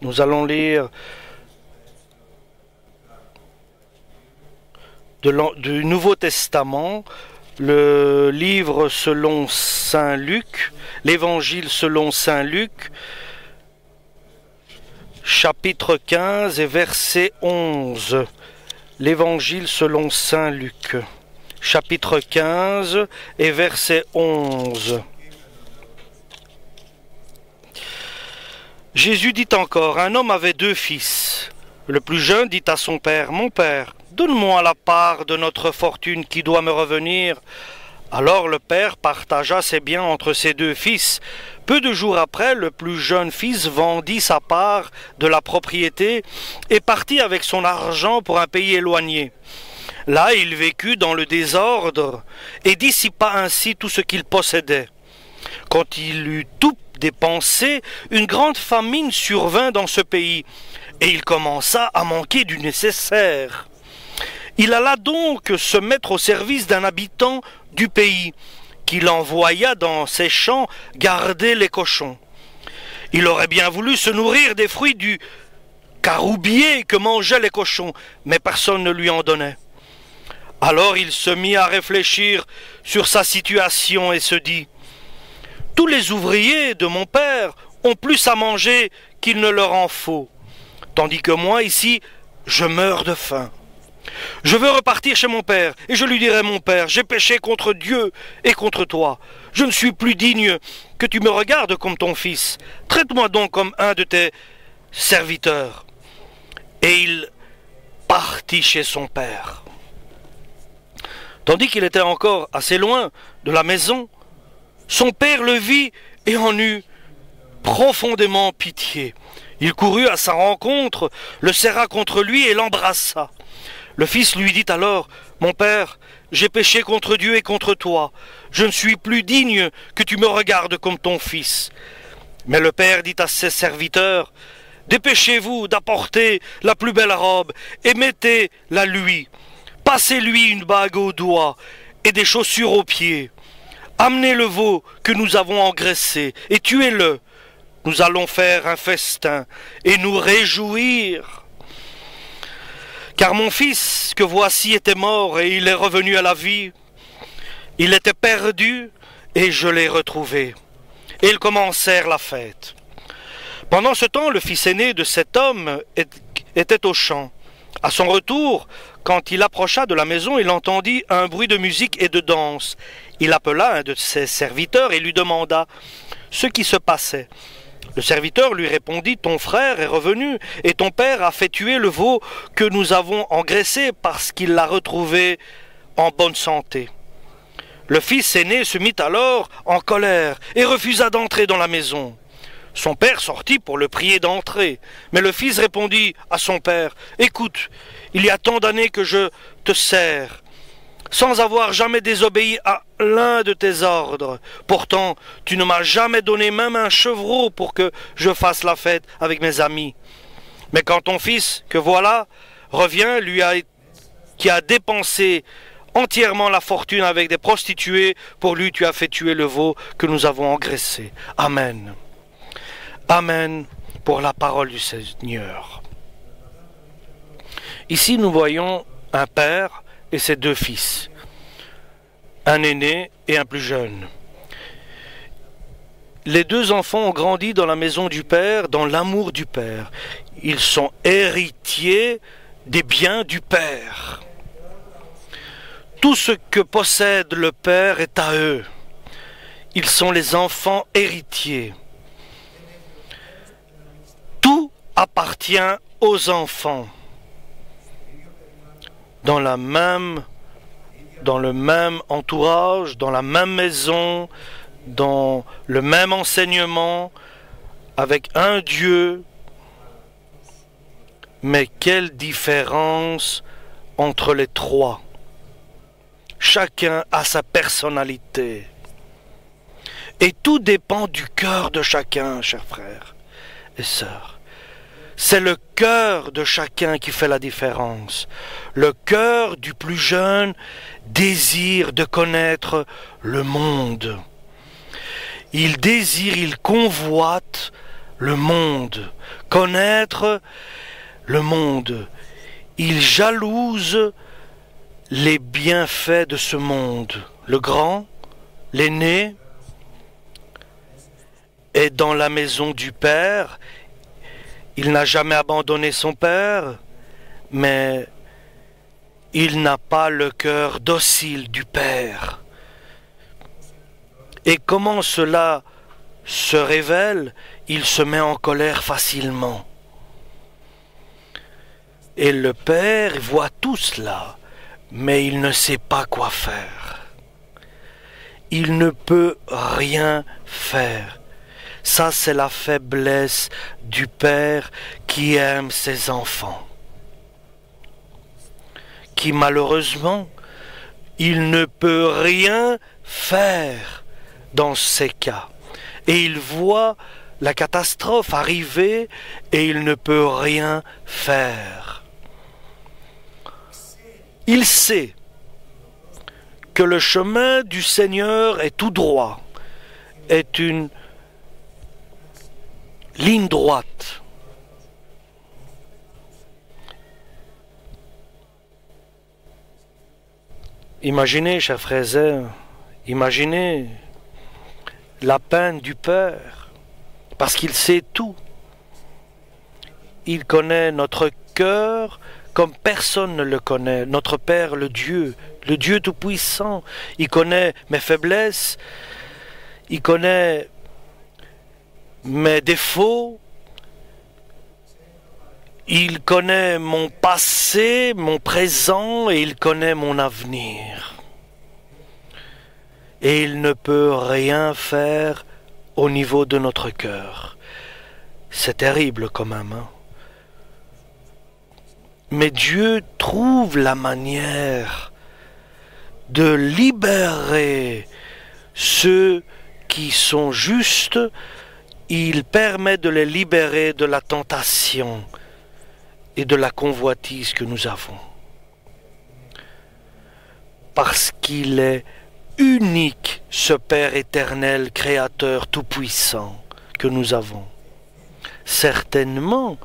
Nous allons lire du Nouveau Testament, le livre selon Saint Luc, l'Évangile selon Saint Luc, chapitre 15 et verset 11. L'Évangile selon Saint Luc, chapitre 15 et verset 11. Jésus dit encore, un homme avait 2 fils. Le plus jeune dit à son père, « Mon père, donne-moi la part de notre fortune qui doit me revenir. » Alors le père partagea ses biens entre ses 2 fils. Peu de jours après, le plus jeune fils vendit sa part de la propriété et partit avec son argent pour un pays éloigné. Là, il vécut dans le désordre et dissipa ainsi tout ce qu'il possédait. Quand il eut tout dépensé, une grande famine survint dans ce pays, et il commença à manquer du nécessaire. Il alla donc se mettre au service d'un habitant du pays, qu'il envoya dans ses champs garder les cochons. Il aurait bien voulu se nourrir des fruits du caroubier que mangeaient les cochons, mais personne ne lui en donnait. Alors il se mit à réfléchir sur sa situation et se dit, « Tous les ouvriers de mon père ont plus à manger qu'il ne leur en faut, tandis que moi, ici, je meurs de faim. Je veux repartir chez mon père, et je lui dirai, mon père, j'ai péché contre Dieu et contre toi. Je ne suis plus digne que tu me regardes comme ton fils. Traite-moi donc comme un de tes serviteurs. » Et il partit chez son père. Tandis qu'il était encore assez loin de la maison, son père le vit et en eut profondément pitié. Il courut à sa rencontre, le serra contre lui et l'embrassa. Le fils lui dit alors, « Mon père, j'ai péché contre Dieu et contre toi. Je ne suis plus digne que tu me regardes comme ton fils. » Mais le père dit à ses serviteurs, « Dépêchez-vous d'apporter la plus belle robe et mettez-la lui. Passez-lui une bague au doigt et des chaussures aux pieds. Amenez le veau que nous avons engraissé et tuez-le. Nous allons faire un festin et nous réjouir. Car mon fils que voici était mort et il est revenu à la vie. Il était perdu et je l'ai retrouvé. » Et ils commencèrent la fête. Pendant ce temps, le fils aîné de cet homme était au champ. À son retour, quand il approcha de la maison, il entendit un bruit de musique et de danse. Il appela un de ses serviteurs et lui demanda ce qui se passait. Le serviteur lui répondit, « Ton frère est revenu, et ton père a fait tuer le veau que nous avons engraissé parce qu'il l'a retrouvé en bonne santé. » Le fils aîné se mit alors en colère et refusa d'entrer dans la maison. Son père sortit pour le prier d'entrer, mais le fils répondit à son père, « Écoute, il y a tant d'années que je te sers, sans avoir jamais désobéi à l'un de tes ordres. Pourtant, tu ne m'as jamais donné même un chevreau pour que je fasse la fête avec mes amis. Mais quand ton fils, que voilà, revient, qui a dépensé entièrement la fortune avec des prostituées, pour lui tu as fait tuer le veau que nous avons engraissé. » Amen. Amen pour la parole du Seigneur. Ici nous voyons un père et ses 2 fils, un aîné et un plus jeune. Les 2 enfants ont grandi dans la maison du père, dans l'amour du père. Ils sont héritiers des biens du père. Tout ce que possède le père est à eux. Ils sont les enfants héritiers. Tout appartient aux enfants. Dans le même entourage, dans la même maison, dans le même enseignement, avec un Dieu. Mais quelle différence entre les 3. Chacun a sa personnalité. Et tout dépend du cœur de chacun, chers frères et sœurs. C'est le cœur de chacun qui fait la différence. Le cœur du plus jeune désire de connaître le monde. Il désire, il convoite le monde, connaître le monde. Il jalouse les bienfaits de ce monde. Le grand, l'aîné, est dans la maison du Père. Il n'a jamais abandonné son Père, mais il n'a pas le cœur docile du Père. Et comment cela se révèle? Il se met en colère facilement. Et le Père voit tout cela, mais il ne sait pas quoi faire. Il ne peut rien faire. Ça, c'est la faiblesse du Père qui aime ses enfants. Qui malheureusement, il ne peut rien faire dans ces cas. Et il voit la catastrophe arriver et il ne peut rien faire. Il sait que le chemin du Seigneur est tout droit, est une ligne droite. Imaginez, chers frères et sœurs, imaginez la peine du Père, parce qu'il sait tout. Il connaît notre cœur comme personne ne le connaît. Notre Père, le Dieu Tout-Puissant, il connaît mes faiblesses, il connaît mes défauts, il connaît mon passé, mon présent et il connaît mon avenir. Et il ne peut rien faire au niveau de notre cœur. C'est terrible quand même, hein? Mais Dieu trouve la manière de libérer ceux qui sont justes. Il permet de les libérer de la tentation et de la convoitise que nous avons. Parce qu'il est unique, ce Père éternel, Créateur tout-puissant que nous avons. Certainement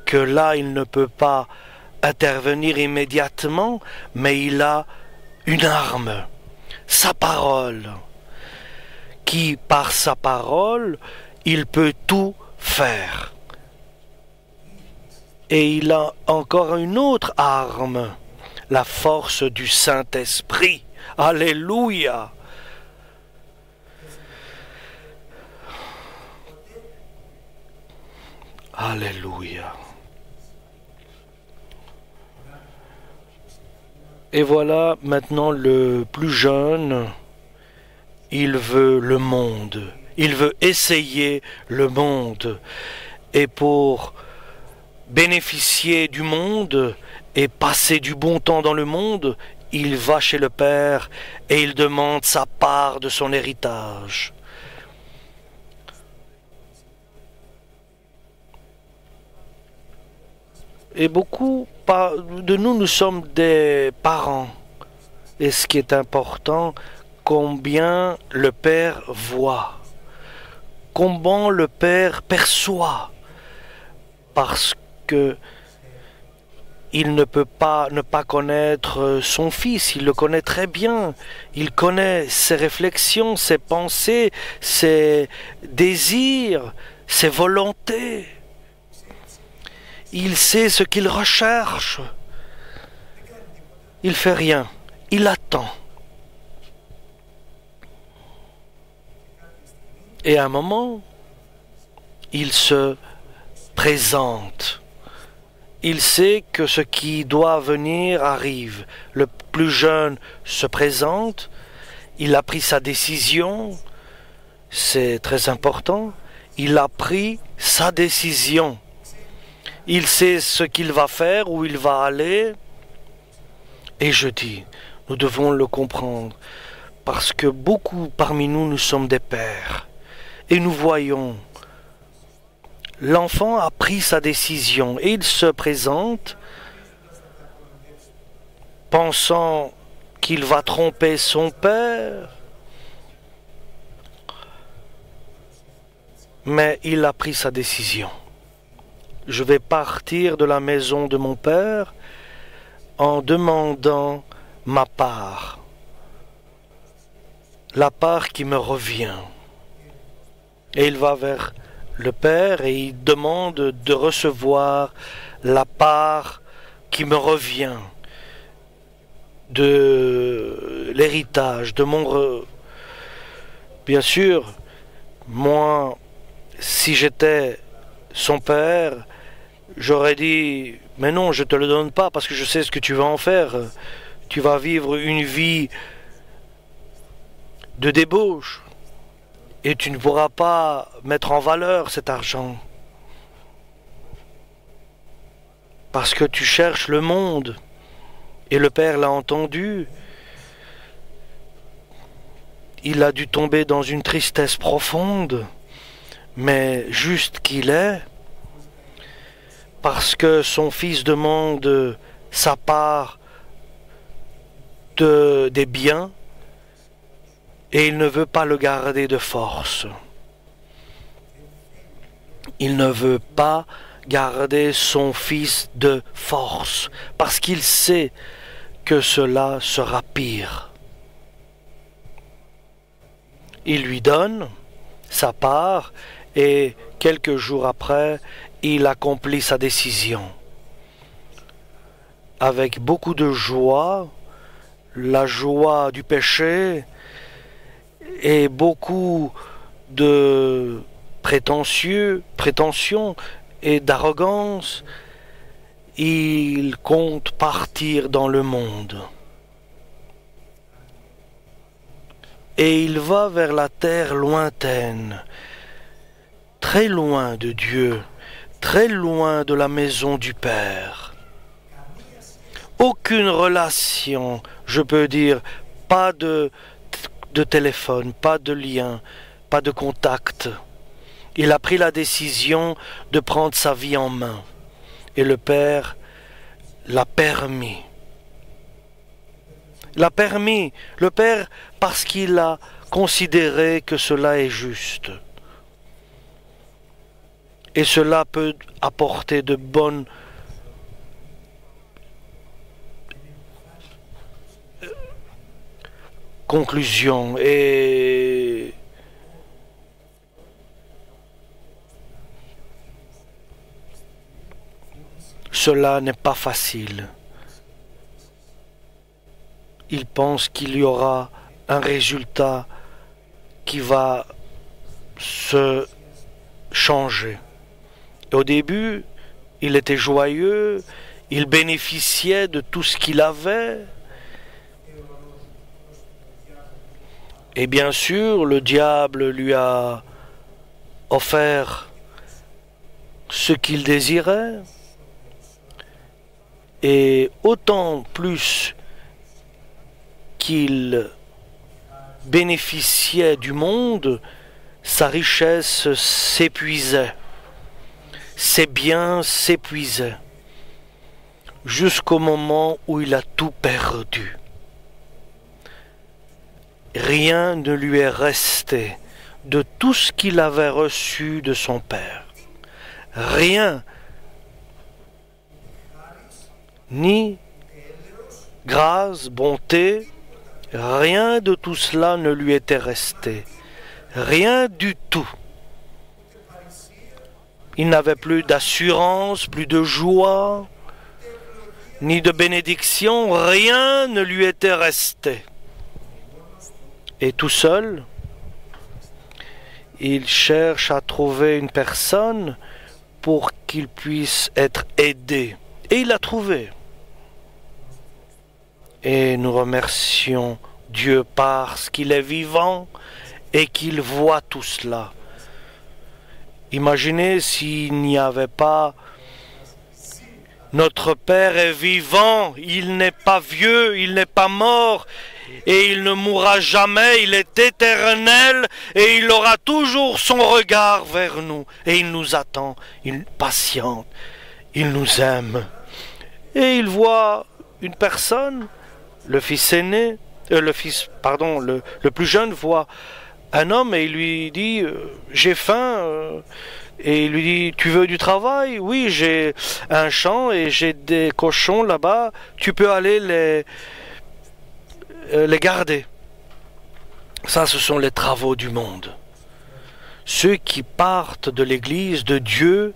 que là, il ne peut pas intervenir immédiatement, mais il a une arme, sa parole, qui, par sa parole, il peut tout faire. Et il a encore une autre arme, la force du Saint-Esprit. Alléluia! Alléluia! Et voilà, maintenant le plus jeune, il veut le monde. Il veut essayer le monde. Et pour bénéficier du monde et passer du bon temps dans le monde, il va chez le Père et il demande sa part de son héritage. Et beaucoup de nous, nous sommes des parents. Et ce qui est important, combien le Père voit, combien le Père perçoit, parce que il ne peut pas ne pas connaître son Fils, il le connaît très bien, il connaît ses réflexions, ses pensées, ses désirs, ses volontés. Il sait ce qu'il recherche. Il fait rien, il attend. Et à un moment, il se présente. Il sait que ce qui doit venir arrive. Le plus jeune se présente, il a pris sa décision, c'est très important, il a pris sa décision. Il sait ce qu'il va faire, où il va aller. Et je dis, nous devons le comprendre, parce que beaucoup parmi nous, nous sommes des pères. Et nous voyons, l'enfant a pris sa décision et il se présente pensant qu'il va tromper son père. Mais il a pris sa décision. Je vais partir de la maison de mon père en demandant ma part, la part qui me revient. Et il va vers le père et il demande de recevoir la part qui me revient de l'héritage, de mon... Bien sûr, moi, si j'étais son père, j'aurais dit, mais non, je ne te le donne pas parce que je sais ce que tu vas en faire. Tu vas vivre une vie de débauche et tu ne pourras pas mettre en valeur cet argent parce que tu cherches le monde. Et le père l'a entendu. Il a dû tomber dans une tristesse profonde, mais juste qu'il est, parce que son fils demande sa part des biens et il ne veut pas le garder de force. Il ne veut pas garder son fils de force parce qu'il sait que cela sera pire. Il lui donne sa part et quelques jours après, il accomplit sa décision. Avec beaucoup de joie, la joie du péché et beaucoup de prétention et d'arrogance, il compte partir dans le monde. Et il va vers la terre lointaine, très loin de Dieu, très loin de la maison du Père. Aucune relation, je peux dire, pas de téléphone, pas de lien, pas de contact. Il a pris la décision de prendre sa vie en main. Et le Père l'a permis. L'a permis, le Père, parce qu'il a considéré que cela est juste. Et cela peut apporter de bonnes conclusions. Et cela n'est pas facile. Il pense qu'il y aura un résultat qui va se changer. Au début, il était joyeux, il bénéficiait de tout ce qu'il avait. Et bien sûr, le diable lui a offert ce qu'il désirait. Et autant plus qu'il bénéficiait du monde, sa richesse s'épuisait, ses biens s'épuisaient, jusqu'au moment où il a tout perdu. Rien ne lui est resté de tout ce qu'il avait reçu de son Père. Rien, ni grâce, bonté, rien de tout cela ne lui était resté. Rien du tout. Il n'avait plus d'assurance, plus de joie, ni de bénédiction. Rien ne lui était resté. Et tout seul, il cherche à trouver une personne pour qu'il puisse être aidé. Et il l'a trouvé. Et nous remercions Dieu parce qu'il est vivant et qu'il voit tout cela. Imaginez s'il n'y avait pas... Notre Père est vivant, il n'est pas vieux, il n'est pas mort, et il ne mourra jamais, il est éternel, et il aura toujours son regard vers nous, et il nous attend, il patiente, il nous aime. Et il voit une personne, le fils aîné, le plus jeune voit un homme et il lui dit j'ai faim. Et il lui dit tu veux du travail? Oui, j'ai un champ et j'ai des cochons là-bas. Tu peux aller les garder. Ça, ce sont les travaux du monde. Ceux qui partent de l'Église de Dieu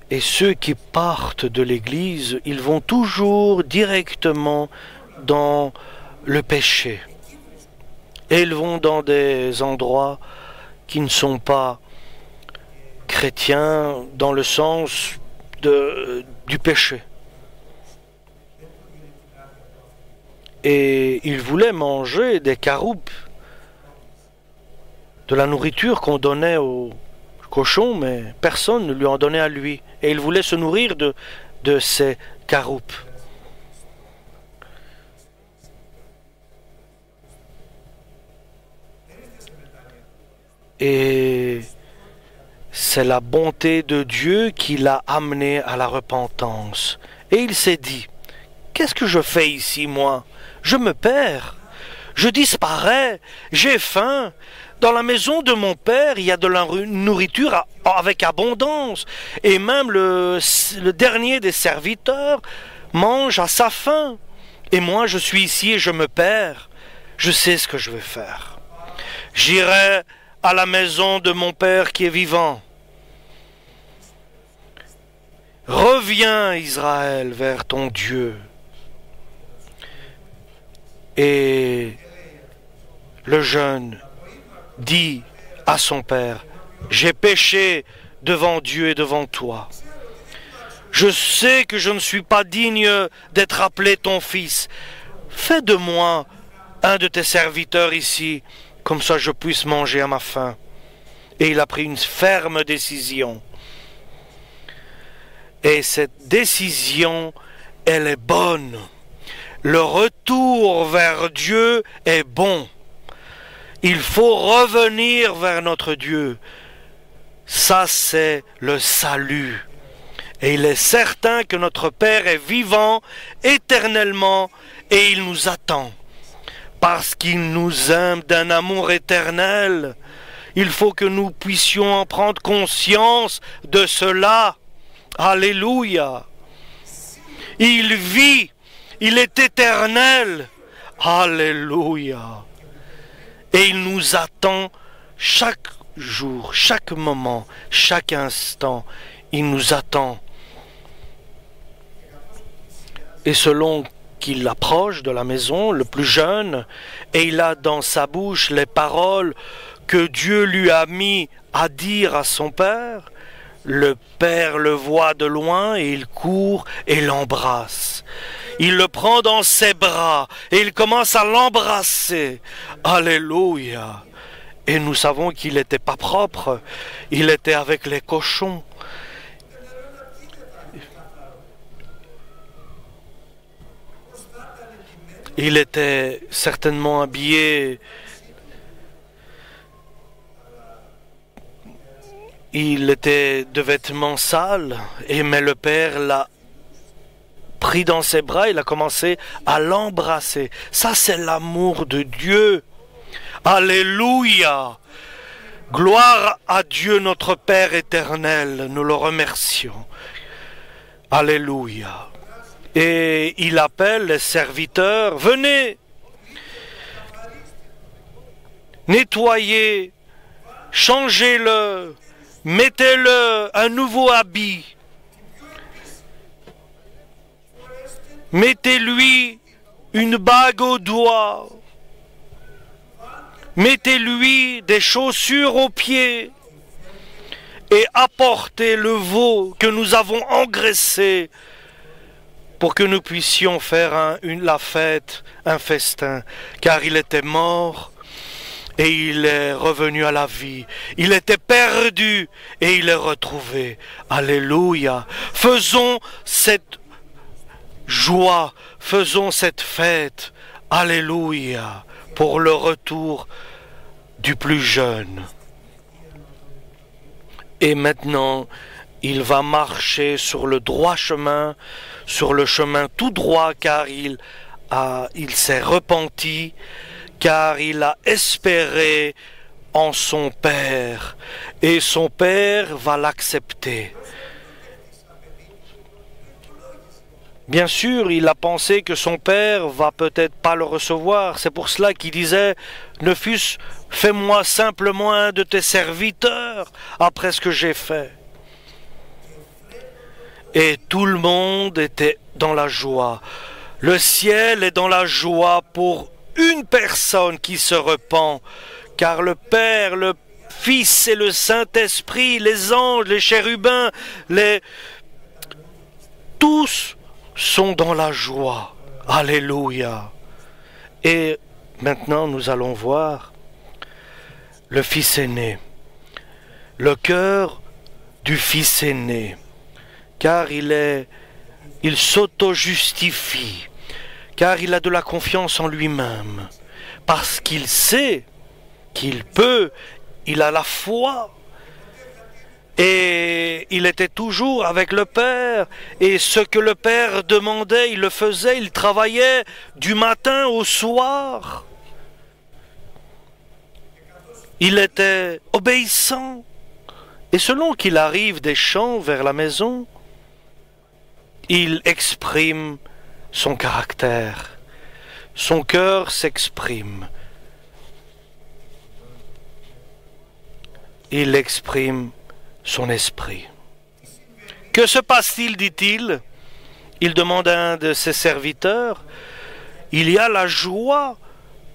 et ceux qui partent de l'Église, ils vont toujours directement dans le péché. Et ils vont dans des endroits qui ne sont pas chrétiens dans le sens du péché. Et il voulait manger des caroupes, de la nourriture qu'on donnait aux cochons, mais personne ne lui en donnait à lui. Et il voulait se nourrir de ces caroupes. Et c'est la bonté de Dieu qui l'a amené à la repentance. Et il s'est dit, qu'est-ce que je fais ici, moi? Je me perds, je disparais, j'ai faim. Dans la maison de mon père, il y a de la nourriture avec abondance. Et même le dernier des serviteurs mange à sa faim. Et moi, je suis ici et je me perds. Je sais ce que je vais faire. J'irai à la maison de mon père qui est vivant. Reviens, Israël, vers ton Dieu. Et le jeune dit à son père, j'ai péché devant Dieu et devant toi. Je sais que je ne suis pas digne d'être appelé ton fils. Fais de moi un de tes serviteurs ici, comme ça je puisse manger à ma faim. Et il a pris une ferme décision. Et cette décision, elle est bonne. Le retour vers Dieu est bon. Il faut revenir vers notre Dieu. Ça, c'est le salut. Et il est certain que notre Père est vivant éternellement et il nous attend. Parce qu'il nous aime d'un amour éternel. Il faut que nous puissions en prendre conscience de cela. Alléluia. Il vit. Il est éternel. Alléluia. Et il nous attend chaque jour, chaque moment, chaque instant. Il nous attend. Et selon qu'il approche de la maison, le plus jeune, et il a dans sa bouche les paroles que Dieu lui a mis à dire à son père, le père le voit de loin et il court et l'embrasse. Il le prend dans ses bras et il commence à l'embrasser. Alléluia. Et nous savons qu'il n'était pas propre. Il était avec les cochons. Il était certainement habillé. Il était de vêtements sales. Mais le père l'a pris dans ses bras, il a commencé à l'embrasser. Ça, c'est l'amour de Dieu. Alléluia. Gloire à Dieu, notre Père éternel. Nous le remercions. Alléluia. Et il appelle les serviteurs. Venez. Nettoyez. Changez-le. Mettez-le un nouveau habit. Mettez-lui une bague au doigt. Mettez-lui des chaussures aux pieds. Et apportez le veau que nous avons engraissé pour que nous puissions faire la fête, un festin. Car il était mort et il est revenu à la vie. Il était perdu et il est retrouvé. Alléluia. Faisons cette joie, faisons cette fête, alléluia, pour le retour du plus jeune. Et maintenant, il va marcher sur le droit chemin, sur le chemin tout droit, car il s'est repenti, car il a espéré en son Père, et son Père va l'accepter. Bien sûr, il a pensé que son père va peut-être pas le recevoir. C'est pour cela qu'il disait, ne fût-ce, fais-moi simplement un de tes serviteurs après ce que j'ai fait. Et tout le monde était dans la joie. Le ciel est dans la joie pour une personne qui se repent, car le Père, le Fils et le Saint-Esprit, les anges, les chérubins, tous sont dans la joie. Alléluia. Et maintenant, nous allons voir le Fils aîné, le cœur du Fils aîné, car il s'auto-justifie, car il a de la confiance en lui-même, parce qu'il sait qu'il peut, il a la foi. Et il était toujours avec le Père, et ce que le Père demandait, il le faisait, il travaillait du matin au soir. Il était obéissant, et selon qu'il arrive des champs vers la maison, il exprime son caractère, son cœur s'exprime. Il exprime son esprit. Que se passe-t-il, dit-il? Il demande à un de ses serviteurs. Il y a la joie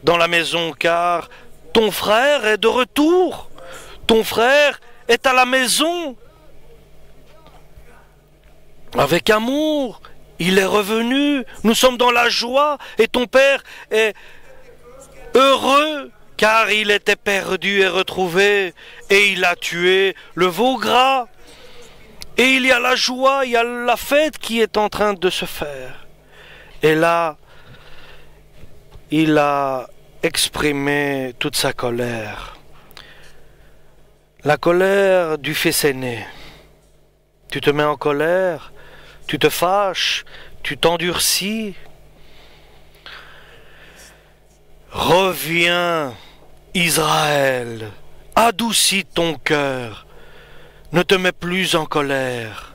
dans la maison, car ton frère est de retour. Ton frère est à la maison. Avec amour, il est revenu. Nous sommes dans la joie et ton père est heureux, car il était perdu et retrouvé, et il a tué le veau gras. Et il y a la joie, il y a la fête qui est en train de se faire. Et là, il a exprimé toute sa colère. La colère du fils aîné. Tu te mets en colère, tu te fâches, tu t'endurcis. Reviens, Israël, adoucis ton cœur, ne te mets plus en colère.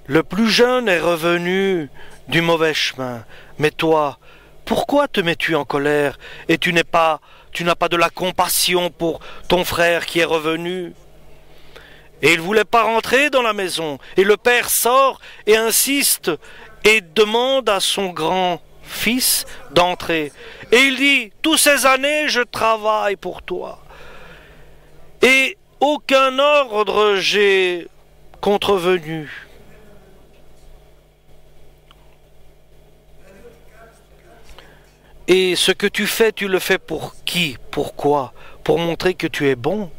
Le plus jeune est revenu du mauvais chemin, mais toi, pourquoi te mets-tu en colère et tu n'as pas de la compassion pour ton frère qui est revenu? Et il ne voulait pas rentrer dans la maison, et le père sort et insiste et demande à son grand-fils d'entrer. Et il dit, toutes ces années, je travaille pour toi. Et aucun ordre j'ai contrevenu. Et ce que tu fais, tu le fais pour qui? Pourquoi? Pour montrer que tu es bon.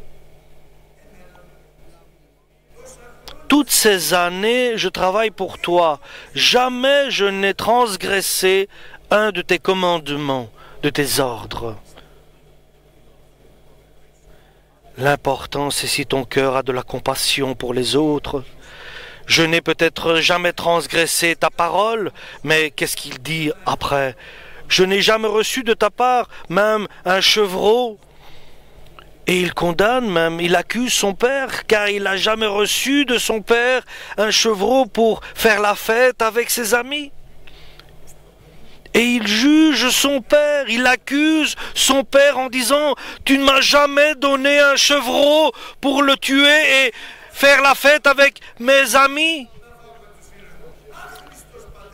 Toutes ces années, je travaille pour toi. Jamais je n'ai transgressé un de tes commandements, de tes ordres. L'important, c'est si ton cœur a de la compassion pour les autres. Je n'ai peut-être jamais transgressé ta parole, mais qu'est-ce qu'il dit après? Je n'ai jamais reçu de ta part même un chevreau. Et il condamne même, il accuse son père, car il n'a jamais reçu de son père un chevreau pour faire la fête avec ses amis. Et il juge son père, il accuse son père en disant « Tu ne m'as jamais donné un chevreau pour le tuer et faire la fête avec mes amis.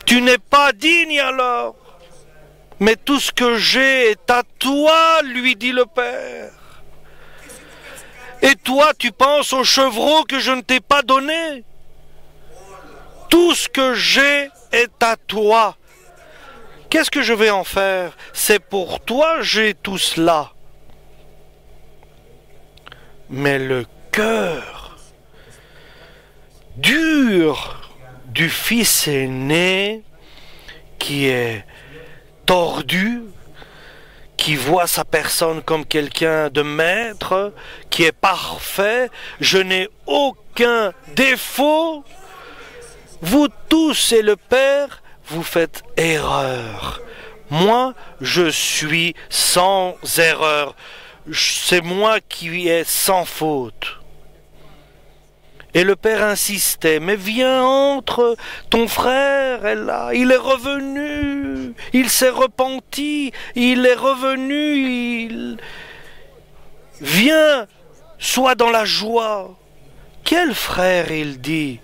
Tu n'es pas digne alors. Mais tout ce que j'ai est à toi, lui dit le père. Et toi, tu penses au chevreau que je ne t'ai pas donné. Tout ce que j'ai est à toi. Qu'est-ce que je vais en faire? C'est pour toi, j'ai tout cela. Mais le cœur dur du fils aîné, qui est tordu, qui voit sa personne comme quelqu'un de maître, qui est parfait, je n'ai aucun défaut. Vous tous et le Père, vous faites erreur. Moi, je suis sans erreur. C'est moi qui est sans faute. Et le père insistait, mais viens, entre, ton frère est là, il est revenu, il s'est repenti, il est revenu, Viens, sois dans la joie. Quel frère, il dit?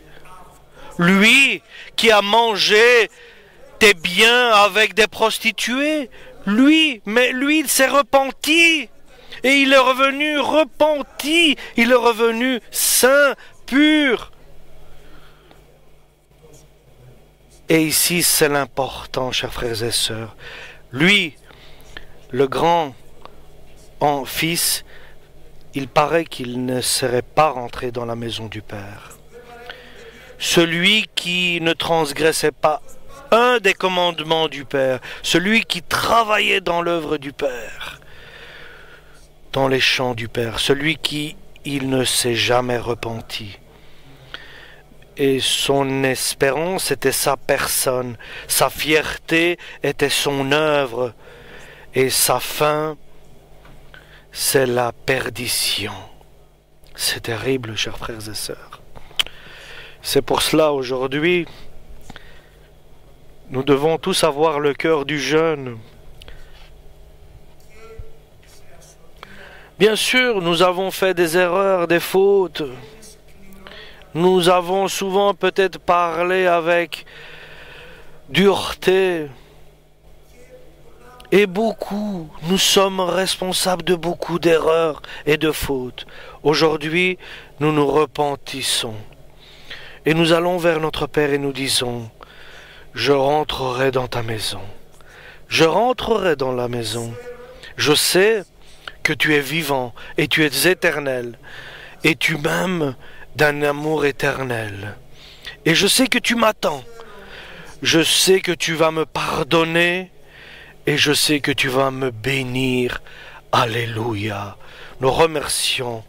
Lui qui a mangé tes biens avec des prostituées, mais lui, il s'est repenti, et il est revenu repenti, il est revenu saint, pur. Et ici, c'est l'important, chers frères et sœurs. Lui, le grand fils, il paraît qu'il ne serait pas rentré dans la maison du Père. Celui qui ne transgressait pas un des commandements du Père, celui qui travaillait dans l'œuvre du Père, dans les champs du Père, celui qui il ne s'est jamais repenti. Et son espérance était sa personne, sa fierté était son œuvre, et sa fin, c'est la perdition. C'est terrible, chers frères et sœurs. C'est pour cela, aujourd'hui, nous devons tous avoir le cœur du jeune. Bien sûr, nous avons fait des erreurs, des fautes. Nous avons souvent peut-être parlé avec dureté. Et nous sommes responsables de beaucoup d'erreurs et de fautes. Aujourd'hui, nous nous repentissons. Et nous allons vers notre Père et nous disons, je rentrerai dans ta maison. Je rentrerai dans la maison. Je sais que tu es vivant et tu es éternel, et tu m'aimes d'un amour éternel. Et je sais que tu m'attends. Je sais que tu vas me pardonner, et je sais que tu vas me bénir. Alléluia. Nous remercions